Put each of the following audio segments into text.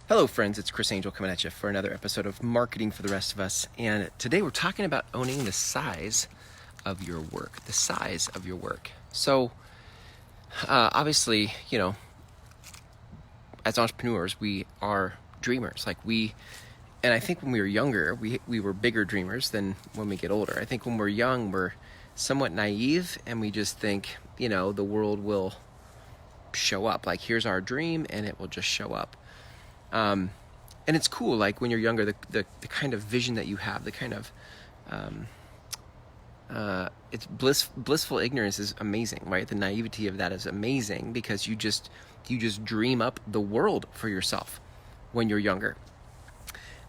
Hello friends, it's Chris Angel coming at you for another episode of Marketing for the Rest of Us. And today we're talking about owning the size of your work. The size of your work. So, obviously, as entrepreneurs, we are dreamers. And I think when we were younger, we were bigger dreamers than when we get older. I think when we're young, we're somewhat naive and we just think, the world will show up. Like, here's our dream and it will just show up. And it's cool, like when you're younger, the kind of vision that you have, the kind of, it's blissful ignorance is amazing, right? The naivety of that is amazing because you just dream up the world for yourself when you're younger.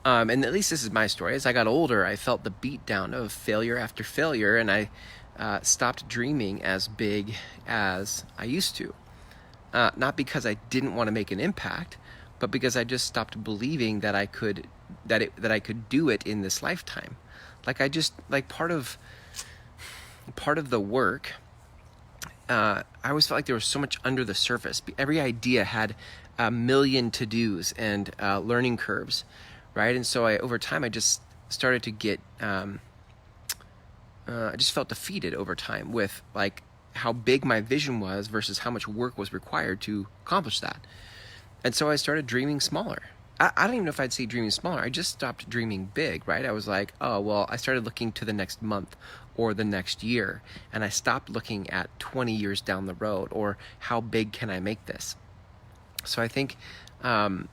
And at least this is my story. As I got older, I felt the beat down of failure after failure, and I stopped dreaming as big as I used to. Not because I didn't want to make an impact, but because I just stopped believing that I could do it in this lifetime. Part of the work, I always felt like there was so much under the surface. Every idea had a million to-dos and learning curves, right? And so over time, I just started to get, I just felt defeated over time with like how big my vision was versus how much work was required to accomplish that. And so I started dreaming smaller. I don't even know if I'd say dreaming smaller. I just stopped dreaming big, right? I was like, oh, well, I started looking to the next month or the next year. And I stopped looking at 20 years down the road or how big can I make this? So I think I'm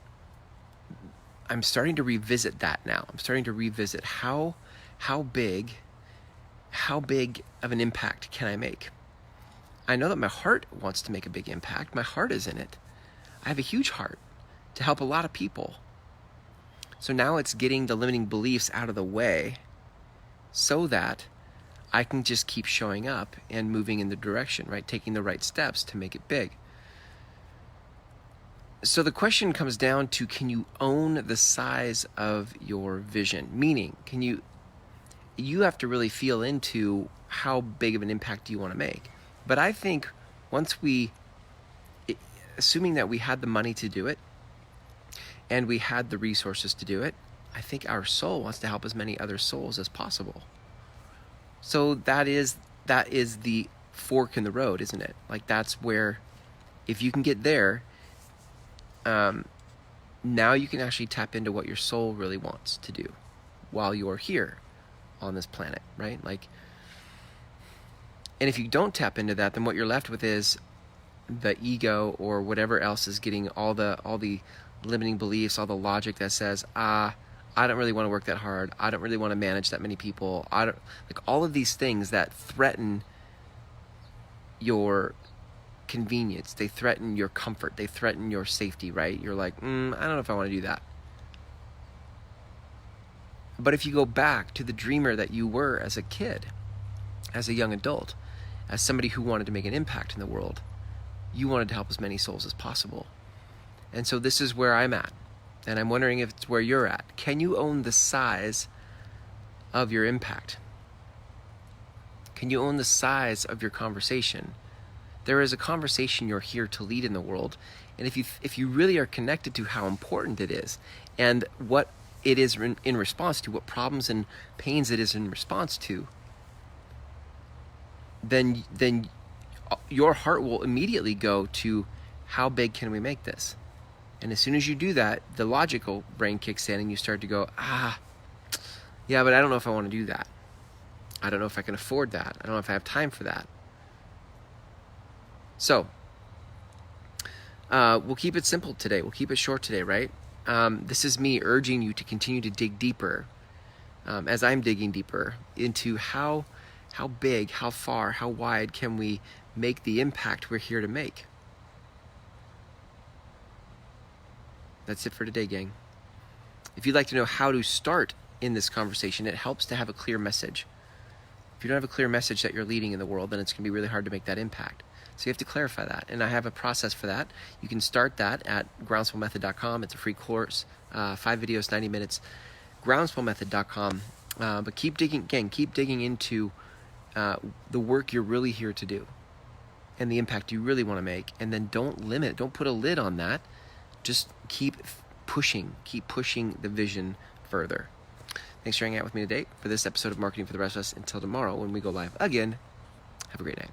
starting to revisit that now. I'm starting to revisit how big of an impact can I make? I know that my heart wants to make a big impact. My heart is in it. I have a huge heart to help a lot of people. So now it's getting the limiting beliefs out of the way so that I can just keep showing up and moving in the direction, right? Taking the right steps to make it big. So the question comes down to, can you own the size of your vision? Meaning, you have to really feel into how big of an impact do you want to make. But I think assuming that we had the money to do it and we had the resources to do it, I think our soul wants to help as many other souls as possible. So that is the fork in the road, isn't it? Like, that's where, if you can get there, now you can actually tap into what your soul really wants to do while you're here on this planet, right? And if you don't tap into that, then what you're left with is the ego or whatever else is getting all the limiting beliefs, all the logic that says, I don't really want to work that hard. I don't really want to manage that many people. All of these things that threaten your convenience. They threaten your comfort. They threaten your safety, right? You're like, I don't know if I want to do that. But if you go back to the dreamer that you were as a kid, as a young adult, as somebody who wanted to make an impact in the world, you wanted to help as many souls as possible. And so this is where I'm at. And I'm wondering if it's where you're at. Can you own the size of your impact? Can you own the size of your conversation? There is a conversation you're here to lead in the world. And if you really are connected to how important it is and what it is in response to, what problems and pains it is in response to, then your heart will immediately go to, how big can we make this? And as soon as you do that, the logical brain kicks in and you start to go, yeah, but I don't know if I want to do that. I don't know if I can afford that. I don't know if I have time for that. So, we'll keep it simple today. We'll keep it short today, right? This is me urging you to continue to dig deeper, as I'm digging deeper into how big, how far, how wide can we make the impact we're here to make. That's it for today, gang. If you'd like to know how to start in this conversation, it helps to have a clear message. If you don't have a clear message that you're leading in the world, then it's going to be really hard to make that impact. So you have to clarify that. And I have a process for that. You can start that at groundswellmethod.com. It's a free course, 5 videos, 90 minutes, groundswellmethod.com. But keep digging into the work you're really here to do and the impact you really want to make. And then don't put a lid on that. Just keep keep pushing the vision further. Thanks for hanging out with me today for this episode of Marketing for the Rest of Us. Until tomorrow when we go live again, have a great night.